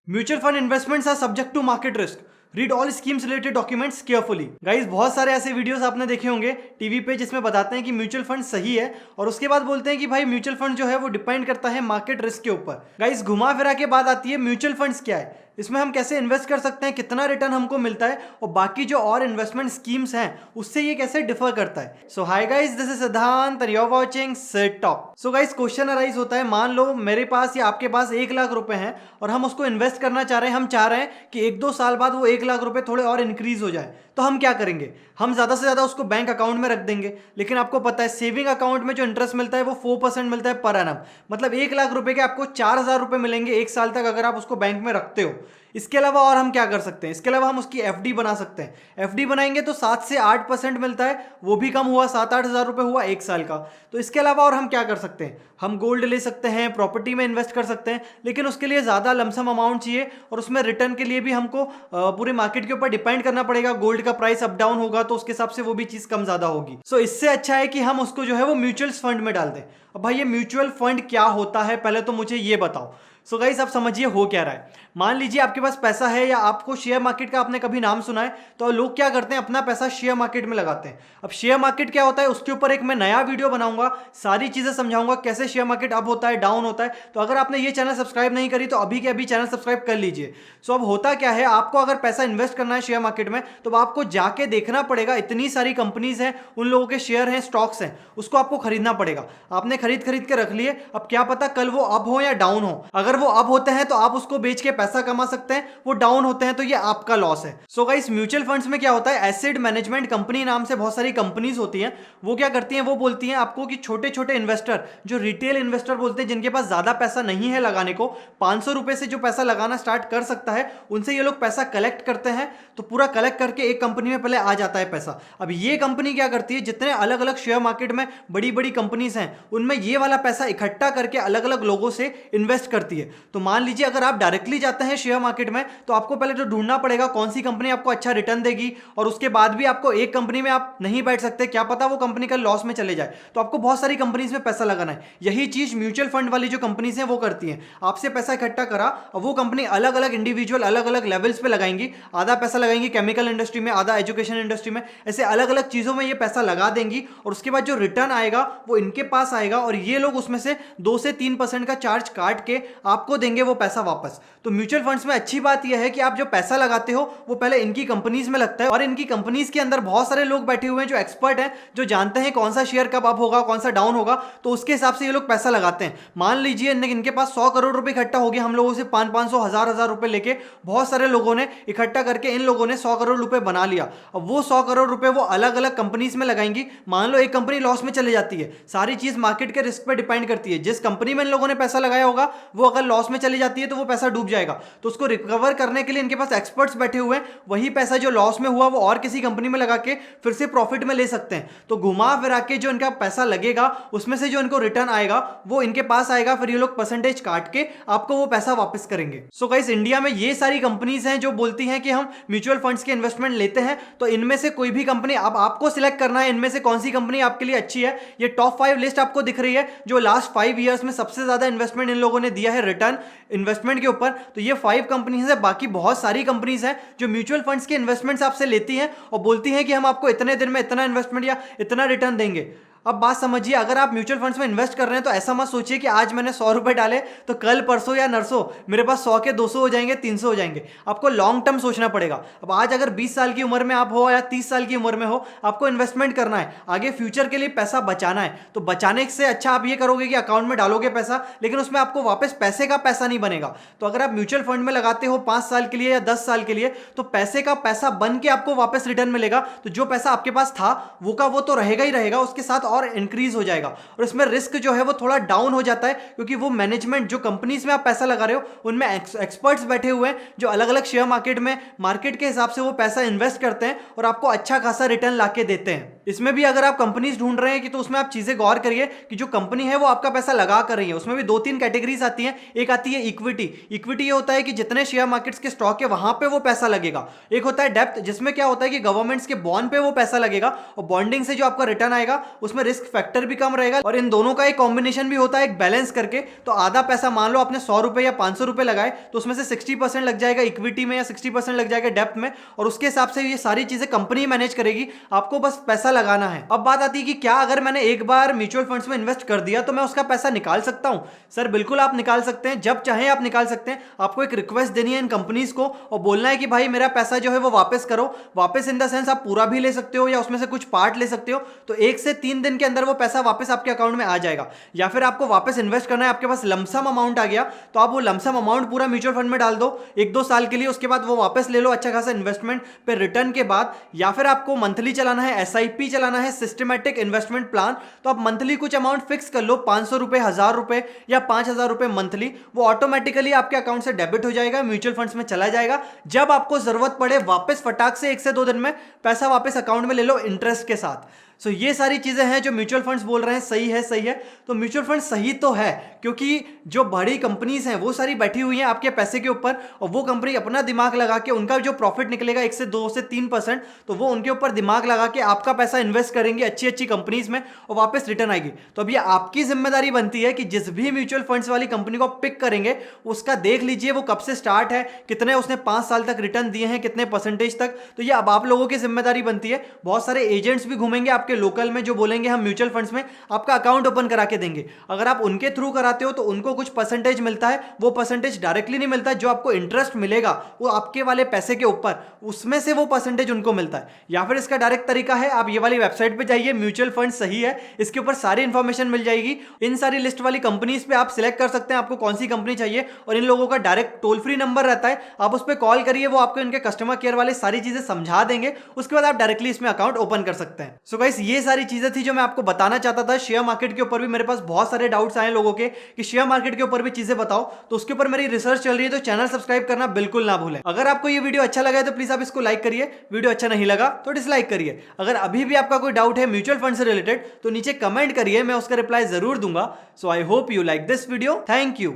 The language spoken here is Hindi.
Mutual fund investments are subject to market risk. Read all schemes related documents carefully. Guys बहुत सारे ऐसे वीडियोस आपने देखे होंगे टीवी पे जिसमें बताते हैं कि म्यूचुअल फंड सही है और उसके बाद बोलते हैं कि भाई म्यूचुअल फंड जो है वो डिपेंड करता है मार्केट रिस्क के ऊपर। गाइस घुमा फिरा के बात आती है म्यूचुअल फंड्स क्या है, इसमें हम कैसे इन्वेस्ट कर सकते हैं, कितना रिटर्न हमको मिलता है और बाकी जो और इन्वेस्टमेंट स्कीम्स हैं उससे ये कैसे डिफर करता है। So hi guys, this is Siddhant and you are watching set top. So guys question arise होता है, मान लो मेरे पास या आपके पास 1 लाख रुपए हैं और हम उसको इन्वेस्ट करना चाह रहे हैं। हम चाह रहे हैं कि 1-2 साल बाद वो 1 लाख रुपए थोड़े और इंक्रीज हो जाए, तो हम क्या करेंगे? हम ज्यादा से ज्यादा उसको बैंक अकाउंट में रख देंगे। लेकिन आपको पता है सेविंग अकाउंट में जो इंटरेस्ट मिलता है वो 4% मिलता है पर एनम। मतलब 1 लाख रुपए के आपको 4,000 रुपए मिलेंगे 1 साल तक अगर आप उसको बैंक में रखते हो। इसके अलावा और हम क्या कर सकते हैं? इसके अलावा हम उसकी एफडी बना सकते हैं। एफडी बनाएंगे तो 7 से 8% मिलता है, वो भी कम हुआ, 7-8 हज़ार रुपए हुआ 1 साल का। तो इसके अलावा और हम क्या कर सकते हैं? हम गोल्ड ले सकते हैं, प्रॉपर्टी में इन्वेस्ट कर सकते हैं, लेकिन उसके लिए ज़्यादा लमसम अमाउंट चाहिए और उसमें रिटर्न के लिए भी हमको पूरे मार्केट के ऊपर डिपेंड करना पड़ेगा। गोल्ड का प्राइस अप डाउन होगा तो उसके हिसाब से वो भी चीज़ कम ज़्यादा होगी। सो इससे अच्छा है कि हम उसको जो है वो म्यूचुअल फंड में डाल दें। अब भाई ये म्यूचुअल फंड क्या होता है पहले तो मुझे ये बताओ। सो गाइस आप समझिए हो क्या रहा है। मान लीजिए आपके पास पैसा है या आपको शेयर मार्केट का आपने कभी नाम सुना है, तो लोग क्या करते हैं अपना पैसा शेयर मार्केट में लगाते हैं। अब शेयर मार्केट क्या होता है उसके ऊपर एक मैं नया वीडियो बनाऊंगा, सारी चीजें समझाऊंगा कैसे शेयर मार्केट अप होता है डाउन होता है। तो अगर आपने ये चैनल सब्सक्राइब नहीं करी तो अभी के अभी चैनल सब्सक्राइब कर लीजिए। सो अब होता क्या है, आपको अगर पैसा इन्वेस्ट करना है शेयर मार्केट में तो आपको जाके देखना पड़ेगा, इतनी सारी कंपनीज हैं, उन लोगों के शेयर हैं, स्टॉक्स हैं, उसको आपको खरीदना पड़ेगा। आपने खरीद खरीद के रख लिए, अब क्या पता कल वो अप हो या डाउन हो। अगर वो अप होते हैं तो आप उसको बेच के पैसा कमा सकते हैं, वो डाउन होते हैं तो ये आपका लॉस है। सो गाइस म्यूचुअल फंड्स में क्या होता है, एसेट मैनेजमेंट कंपनी नाम से बहुत सारी कंपनीज होती हैं। वो क्या करती हैं, वो बोलती हैं आपको कि छोटे छोटे इन्वेस्टर, जो रिटेल इन्वेस्टर बोलते हैं, जिनके पास ज्यादा पैसा नहीं है लगाने को, 500 रुपए से जो पैसा लगाना स्टार्ट कर सकता है, उनसे ये लोग पैसा कलेक्ट करते हैं। तो पूरा कलेक्ट करके एक कंपनी में पहले आ जाता है पैसा। अब ये कंपनी क्या करती है, जितने अलग अलग शेयर मार्केट में बड़ी बड़ी कंपनीज हैं उनमें ये वाला पैसा इकट्ठा करके अलग अलग लोगों से इन्वेस्ट करती है। तो मान लीजिए अगर आप डायरेक्टली जाते हैं शेयर मार्केट में तो आपको पहले तो ढूंढना पड़ेगा कौन सी कंपनी आपको अच्छा रिटर्न देगी, और उसके बाद भी आपको एक कंपनी में आप नहीं बैठ सकते, क्या पता वो कंपनी का लॉस में चले जाए, तो आपको बहुत सारी कंपनीज में पैसा लगाना है। यही चीज म्यूचुअल फंड वाली जो कंपनीज हैं वो करती हैं। आपसे पैसा इकट्ठा करा और वो कंपनी अलग अलग इंडिविजुअल अलग अलग लेवल्स पे लगाएंगी। आधा पैसा लगाएंगी केमिकल इंडस्ट्री में, आधा एजुकेशन इंडस्ट्री में, ऐसे अलग अलग चीजों में ये पैसा लगा देंगी और उसके बाद जो रिटर्न आएगा वो इनके पास आएगा और ये लोग उसमें से 2 से 3% का चार्ज काट के आपको देंगे वो पैसा वापस। तो म्यूचुअल फंड्स में अच्छी बात यह है कि आप जो पैसा लगाते हो वो पहले इनकी कंपनीज में लगता है और इनकी कंपनीज के अंदर बहुत सारे लोग बैठे हुए हैं जो एक्सपर्ट हैं, जो जानते हैं कौन सा शेयर कब अप होगा कौन सा डाउन होगा, तो उसके हिसाब से ये लोग पैसा लगाते हैं। मान लीजिए इनके पास 100 करोड़ रुपए इकट्ठा हो गया, हम लोगों से 500 हजार रुपए लेके बहुत सारे लोगों ने इकट्ठा करके इन लोगों ने 100 करोड़ रुपए बना लिया। अब वो 100 करोड़ रुपए वो अलग अलग कंपनीज में लगाएंगी। मान लो एक कंपनी लॉस में चली जाती है, सारी चीज मार्केट के रिस्क पे डिपेंड करती है। जिस कंपनी में इन लोगों ने पैसा लगाया होगा वो अगर लॉस में चली जाती है तो वो पैसा डूब जाएगा। तो उसको रिकवर करने के लिए इनके पास एक्सपर्ट्स बैठे हुए हैं, वही पैसा जो लॉस में हुआ वो और किसी कंपनी में लगा के फिर से प्रॉफिट में ले सकते हैं। तो घुमा फिरा के जो इनका पैसा लगेगा उसमें से जो इनको रिटर्न आएगा वो इनके पास आएगा, फिर ये लोग परसेंटेज काट के आपको वो पैसा वापस करेंगे। सो गाइस इंडिया में ये सारी कंपनीज हैं जो बोलती हैं कि हम म्यूचुअल फंड्स के इन्वेस्टमेंट लेते हैं। तो इनमें से कोई भी कंपनी अब आपको सिलेक्ट करना है, इनमें से कौन सी कंपनी आपके लिए अच्छी है। ये टॉप 5 लिस्ट आपको दिख रही है, जो लास्ट 5 ईयर्स में सबसे ज्यादा इन्वेस्टमेंट इन लोगों ने दिया है रिटर्न इन्वेस्टमेंट के ऊपर। तो ये 5 कंपनीज है, बाकी बहुत सारी कंपनीज हैं जो म्यूचुअल फंड्स के इन्वेस्टमेंट्स आपसे लेती हैं और बोलती हैं कि हम आपको इतने दिन में इतना इन्वेस्टमेंट या इतना रिटर्न देंगे। अब बात समझिए, अगर आप म्यूचुअल फंड्स में इन्वेस्ट कर रहे हैं तो ऐसा मत सोचिए कि आज मैंने 100 रुपए डाले तो कल परसों या नरसों मेरे पास 100 के 200 हो जाएंगे, 300 हो जाएंगे। आपको लॉन्ग टर्म सोचना पड़ेगा। अब आज अगर 20 साल की उम्र में आप हो या 30 साल की उम्र में हो, आपको इन्वेस्टमेंट करना है, आगे फ्यूचर के लिए पैसा बचाना है। तो बचाने से अच्छा आप ये करोगे कि अकाउंट में डालोगे पैसा, लेकिन उसमें आपको वापस पैसे का पैसा नहीं बनेगा। तो अगर आप म्यूचुअल फंड में लगाते हो 5 साल के लिए या 10 साल के लिए, तो पैसे का पैसा बन के आपको वापस रिटर्न मिलेगा। तो जो पैसा आपके पास था वो का वो तो रहेगा ही रहेगा, उसके साथ और इंक्रीज हो जाएगा। और इसमें रिस्क जो है वो थोड़ा डाउन हो जाता है, क्योंकि वो मैनेजमेंट जो कंपनीज में आप पैसा लगा रहे हो उनमें एक्सपर्ट्स बैठे हुए हैं जो अलग अलग शेयर मार्केट में मार्केट के हिसाब से वो पैसा इन्वेस्ट करते हैं और आपको अच्छा खासा रिटर्न लाके देते हैं। इसमें भी अगर आप कंपनीज ढूंढ रहे हैं कि तो उसमें आप चीजें गौर करिए कि जो कंपनी है वो आपका पैसा लगा कर रही है। उसमें भी 2-3 कैटेगरीज आती हैं। एक आती है इक्विटी। इक्विटी ये होता है कि जितने शेयर मार्केट्स के स्टॉक है वहां पे वो पैसा लगेगा। एक होता है डेप्थ, जिसमें क्या होता है कि गवर्नमेंट्स के बॉन्ड पे वो पैसा लगेगा और बॉन्डिंग से जो आपका रिटर्न आएगा उसमें रिस्क फैक्टर भी कम रहेगा और इन दोनों का एक कॉम्बिनेशन भी होता है एक बैलेंस करके। तो आधा पैसा मान लो आपने 100 रुपए या 500 रुपए लगाए तो उसमें से 60% लग जाएगा इक्विटी में या 60% लग जाएगा डेप्थ में, और उसके हिसाब से ये सारी चीजें कंपनी मैनेज करेगी, आपको बस पैसा लगाना है। अब बात आती है कि क्या अगर मैंने एक बार म्यूचुअल फंड्स में इन्वेस्ट कर दिया तो मैं उसका पैसा निकाल सकता हूं? सर बिल्कुल आप निकाल सकते हैं, जब चाहे आप निकाल सकते हैं। आपको एक रिक्वेस्ट देनी है इन कंपनीज को और बोलना है कि भाई मेरा पैसा जो है वो वापस करो। वापस इन द सेंस आप पूरा भी ले सकते हो या उसमें से कुछ पार्ट ले सकते हो, तो 1 से 3 दिन के अंदर वो पैसा वापस आपके अकाउंट में आ जाएगा। या फिर आपको वापस इन्वेस्ट करना है, आपके पास लमसम अमाउंट आ गया तो आप वो लमसम अमाउंट पूरा म्यूचुअल फंड में डाल दो 1-2 साल के लिए, उसके बाद वो वापस ले लो अच्छा खासा इन्वेस्टमेंट पे रिटर्न के बाद। या फिर आपको मंथली चलाना है, एसआईपी चलाना है, सिस्टमैटिक इन्वेस्टमेंट प्लान, तो आप मंथली कुछ अमाउंट फिक्स कर लो, 500 रुपए, 1000 रुपए या 5000 रुपए मंथली, वो ऑटोमेटिकली आपके अकाउंट से डेबिट हो जाएगा, म्यूचुअल फंड्स में चला जाएगा। जब आपको जरूरत पड़े वापस फटाक से 1 से 2 दिन में पैसा वापस अकाउंट में ले लो इंटरेस्ट के साथ। सो ये सारी चीजें हैं जो म्यूचुअल फंड्स बोल रहे हैं सही है, सही है। तो म्यूचुअल फंड सही तो है क्योंकि जो बड़ी कंपनीज हैं वो सारी बैठी हुई हैं आपके पैसे के ऊपर, और वो कंपनी अपना दिमाग लगा के उनका जो प्रॉफिट निकलेगा 1 से 2 से 3%, तो वो उनके ऊपर दिमाग लगा के आपका पैसा इन्वेस्ट करेंगे अच्छी अच्छी कंपनीज में और वापस रिटर्न आएगी। तो अब ये आपकी जिम्मेदारी बनती है कि जिस भी म्यूचुअल फंड्स वाली कंपनी को पिक करेंगे उसका देख लीजिए वो कब से स्टार्ट है, कितने उसने 5 साल तक रिटर्न दिए हैं, कितने परसेंटेज तक। तो ये अब आप लोगों की जिम्मेदारी बनती है। बहुत सारे एजेंट्स भी घूमेंगे आपके लोकल में जो बोलेंगे हम म्यूचुअल फंड्स में आपका अकाउंट ओपन करा के देंगे। अगर आप उनके थ्रू कराते हो तो उनको कुछ परसेंटेज मिलता है, वो परसेंटेज डायरेक्टली नहीं मिलता, जो आपको इंटरेस्ट मिलेगा वो आपके वाले पैसे के ऊपर, उसमें से वो परसेंटेज उनको मिलता है। या फिर इसका डायरेक्ट तरीका है, आप ये वाली वेबसाइट पे जाइए, म्यूचुअल फंड सही है, इसके ऊपर सारी इंफॉर्मेशन मिल जाएगी। इन सारी लिस्ट वाली कंपनीज पे आप सिलेक्ट कर सकते हैं आपको कौन सी कंपनी चाहिए, और इन लोगों का डायरेक्ट टोल फ्री नंबर रहता है, आप उस पर कॉल करिए, वो आपको इनके कस्टमर केयर वाले सारी चीजें समझा देंगे, उसके बाद आप डायरेक्टली इसमें अकाउंट ओपन कर सकते हैं। सो गाइस ये सारी चीजें थी जो मैं आपको बताना चाहता था। शेयर मार्केट के ऊपर भी मेरे पास बहुत सारे डाउट्स आए लोगों के कि शेयर मार्केट के ऊपर भी चीजें बताओ, तो उसके ऊपर मेरी रिसर्च चल रही है, तो चैनल सब्सक्राइब करना बिल्कुल ना भूलें। अगर आपको ये वीडियो अच्छा लगा है तो प्लीज आप इसको लाइक करिए, वीडियो अच्छा नहीं लगा तो डिसलाइक करिए। अगर अभी भी आपका कोई डाउट है म्यूचुअल फंड से रिलेटेड तो नीचे कमेंट करिए, मैं उसका रिप्लाई जरूर दूंगा। So I hope you like this video. Thank you.